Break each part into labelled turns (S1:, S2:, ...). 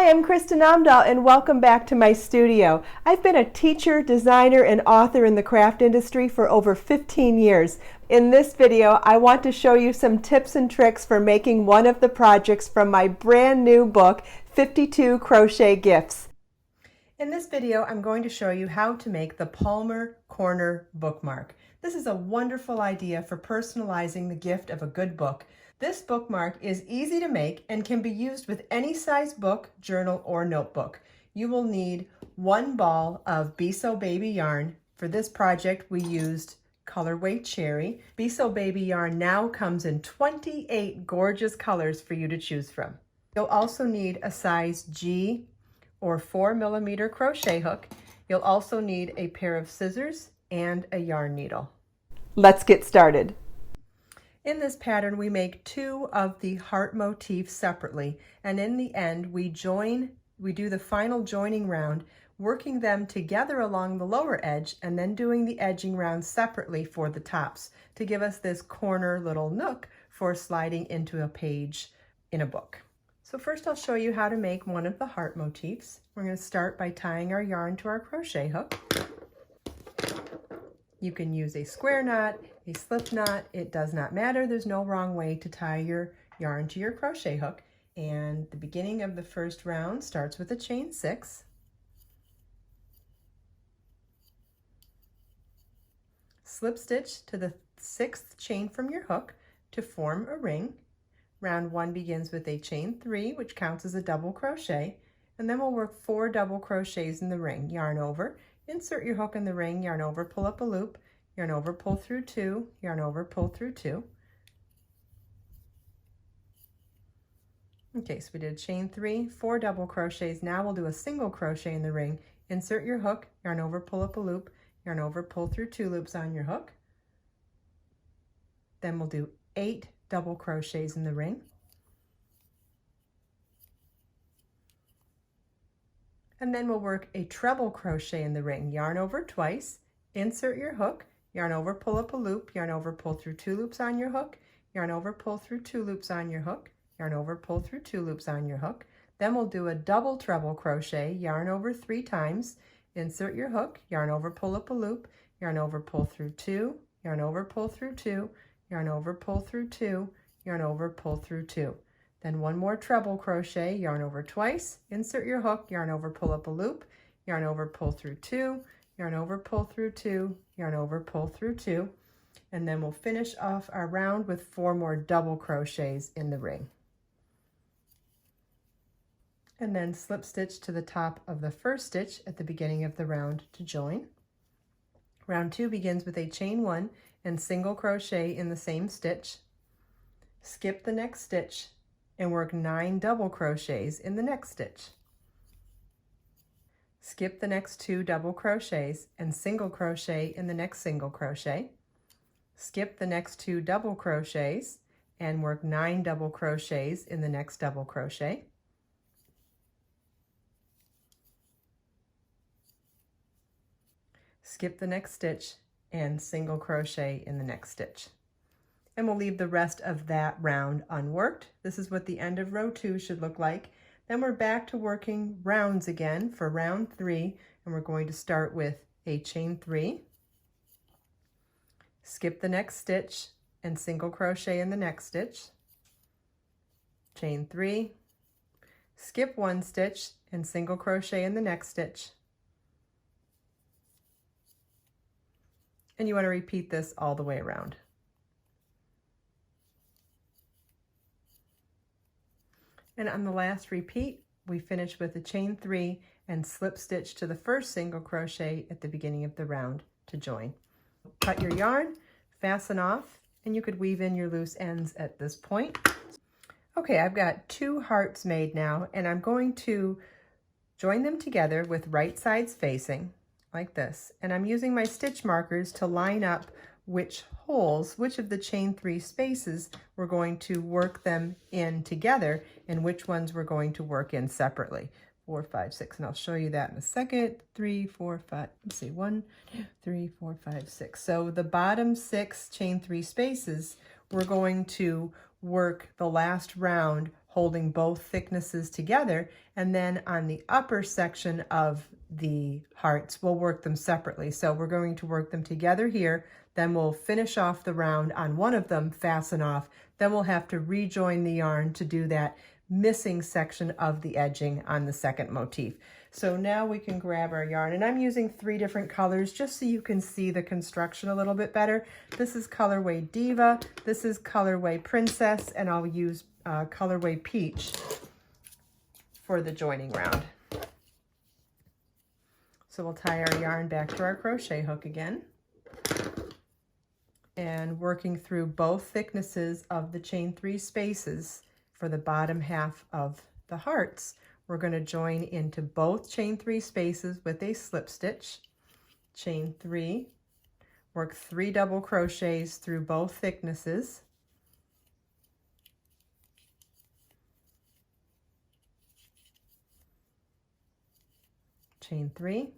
S1: Hi, I'm Kristen Amdahl and welcome back to my studio. I've been a teacher, designer, and author in the craft industry for over 15 years. In this video, I want to show you some tips and tricks for making one of the projects from my brand new book, 52 Crochet Gifts. In this video, I'm going to show you how to make the Palmer Corner bookmark. This is a wonderful idea for personalizing the gift of a good book. This bookmark is easy to make and can be used with any size book, journal, or notebook. You will need 1 ball of Beso Baby yarn. For this project, we used colorway cherry. Beso Baby yarn now comes in 28 gorgeous colors for you to choose from. You'll also need a size G or 4mm crochet hook. You'll also need a pair of scissors and a yarn needle. Let's get started. In this pattern, we make 2 of the heart motifs separately, and in the end, we do the final joining round, working them together along the lower edge and then doing the edging round separately for the tops to give us this corner little nook for sliding into a page in a book. So first I'll show you how to make one of the heart motifs. We're going to start by tying our yarn to our crochet hook. You can use a square knot, a slip knot, it does not matter. There's no wrong way to tie your yarn to your crochet hook. And the beginning of the first round starts with a chain 6. Slip stitch to the 6th chain from your hook to form a ring. Round 1 begins with a chain 3, which counts as a double crochet, and then we'll work 4 double crochets in the ring. Yarn over, insert your hook in the ring, yarn over, pull up a loop, yarn over, pull through 2, yarn over, pull through 2. Okay, so we did chain 3, 4 double crochets. Now we'll do a single crochet in the ring. Insert your hook, yarn over, pull up a loop, yarn over, pull through 2 loops on your hook. Then we'll do 8 double crochets in the ring. And then we'll work a treble crochet in the ring. Yarn over twice, insert your hook, yarn over, pull up a loop, yarn over, pull through 2 loops on your hook, yarn over, pull through 2 loops on your hook, yarn over, pull through 2 loops on your hook. Then we'll do a double treble crochet, yarn over 3 times, insert your hook, yarn over, pull up a loop, yarn over, pull through 2, yarn over, pull through 2, yarn over, pull through 2, yarn over, pull through 2. Then 1 more treble crochet, yarn over twice, insert your hook, yarn over, pull up a loop, yarn over, pull through 2, yarn over, pull through 2, yarn over, pull through 2, and then we'll finish off our round with 4 more double crochets in the ring. And then slip stitch to the top of the first stitch at the beginning of the round to join. Round 2 begins with a chain 1 and single crochet in the same stitch. Skip the next stitch and work 9 double crochets in the next stitch. Skip the next 2 double crochets and single crochet in the next single crochet. Skip the next 2 double crochets and work 9 double crochets in the next double crochet. Skip the next stitch and single crochet in the next stitch. And we'll leave the rest of that round unworked. This is what the end of row 2 should look like. Then we're back to working rounds again for round 3, and we're going to start with a chain 3, skip the next stitch and single crochet in the next stitch, chain 3, skip 1 stitch and single crochet in the next stitch. And you want to repeat this all the way around. And on the last repeat, we finish with a chain 3 and slip stitch to the first single crochet at the beginning of the round to join. Cut your yarn, fasten off, and you could weave in your loose ends at this point. Okay, I've got 2 hearts made now, and I'm going to join them together with right sides facing like this. And I'm using my stitch markers to line up which of the chain 3 spaces we're going to work them in together and which ones we're going to work in separately. 4, 5, 6, and I'll show you that in a second. 3, 4, 5, let's see, 1, 2, 3, 4, 5, 6. So the bottom 6 chain 3 spaces, we're going to work the last round holding both thicknesses together, and then on the upper section of the hearts, we'll work them separately. So we're going to work them together here, then we'll finish off the round on one of them, fasten off, then we'll have to rejoin the yarn to do that missing section of the edging on the second motif. So now we can grab our yarn, and I'm using 3 different colors just so you can see the construction a little bit better. This is colorway Diva, this is colorway Princess, and I'll use colorway Peach for the joining round. So we'll tie our yarn back to our crochet hook again, and working through both thicknesses of the chain 3 spaces for the bottom half of the hearts, we're going to join into both chain 3 spaces with a slip stitch, chain 3, work 3 double crochets through both thicknesses, chain 3,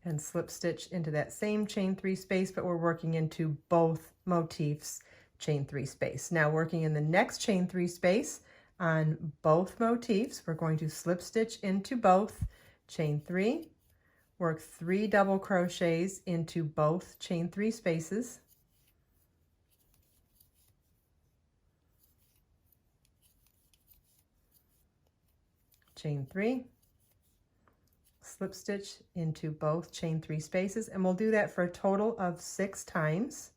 S1: and slip stitch into that same chain 3 space, but we're working into both motifs chain 3 space. Now working in the next chain 3 space on both motifs, we're going to slip stitch into both, chain 3, work 3 double crochets into both chain 3 spaces, chain 3, slip stitch into both chain 3 spaces, and we'll do that for a total of 6 times.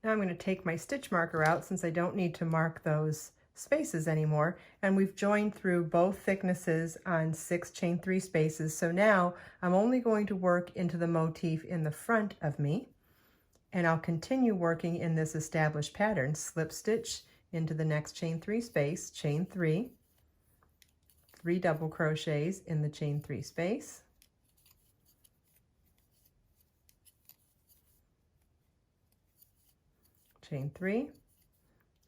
S1: Now I'm going to take my stitch marker out since I don't need to mark those spaces anymore, and we've joined through both thicknesses on 6 chain 3 spaces. So now I'm only going to work into the motif in the front of me, and I'll continue working in this established pattern. Slip stitch into the next chain 3 space, chain 3, 3 double crochets in the chain 3 space, chain 3,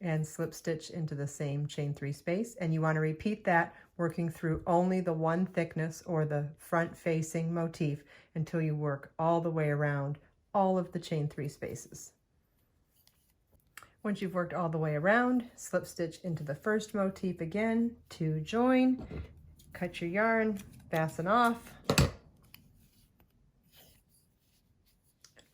S1: and slip stitch into the same chain 3 space. And you want to repeat that, working through only the one thickness or the front facing motif until you work all the way around all of the chain 3 spaces. Once you've worked all the way around, slip stitch into the first motif again to join, cut your yarn, fasten off.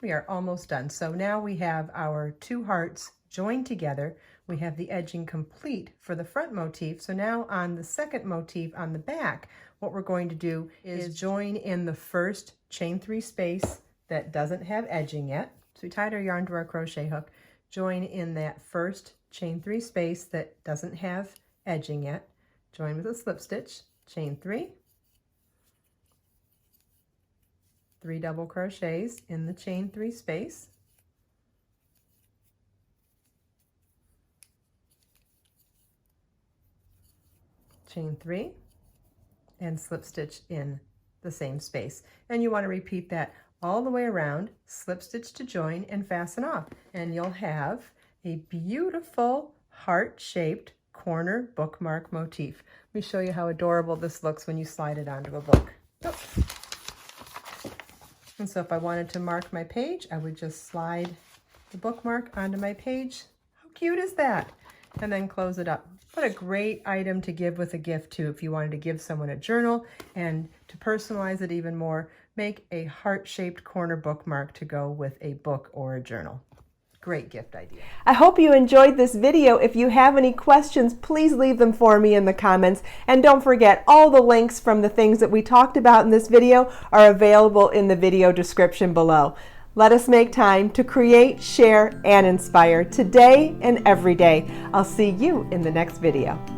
S1: We are almost done. So now we have our 2 hearts joined together. We have the edging complete for the front motif. So now on the second motif on the back, what we're going to do is join in the first chain 3 space that doesn't have edging yet. So we tied our yarn to our crochet hook, join in that first chain 3 space that doesn't have edging yet, join with a slip stitch, chain 3, 3 double crochets in the chain 3 space, chain 3, and slip stitch in the same space. And you want to repeat that all the way around, slip stitch to join and fasten off, and you'll have a beautiful heart-shaped corner bookmark motif. Let me show you how adorable this looks when you slide it onto a book. Oh. And so if I wanted to mark my page, I would just slide the bookmark onto my page. How cute is that? And then close it up. What a great item to give with a gift too. If you wanted to give someone a journal, and to personalize it even more, make a heart-shaped corner bookmark to go with a book or a journal. Great gift idea. I hope you enjoyed this video. If you have any questions, please leave them for me in the comments. And don't forget, all the links from the things that we talked about in this video are available in the video description below. Let us make time to create, share, and inspire today and every day. I'll see you in the next video.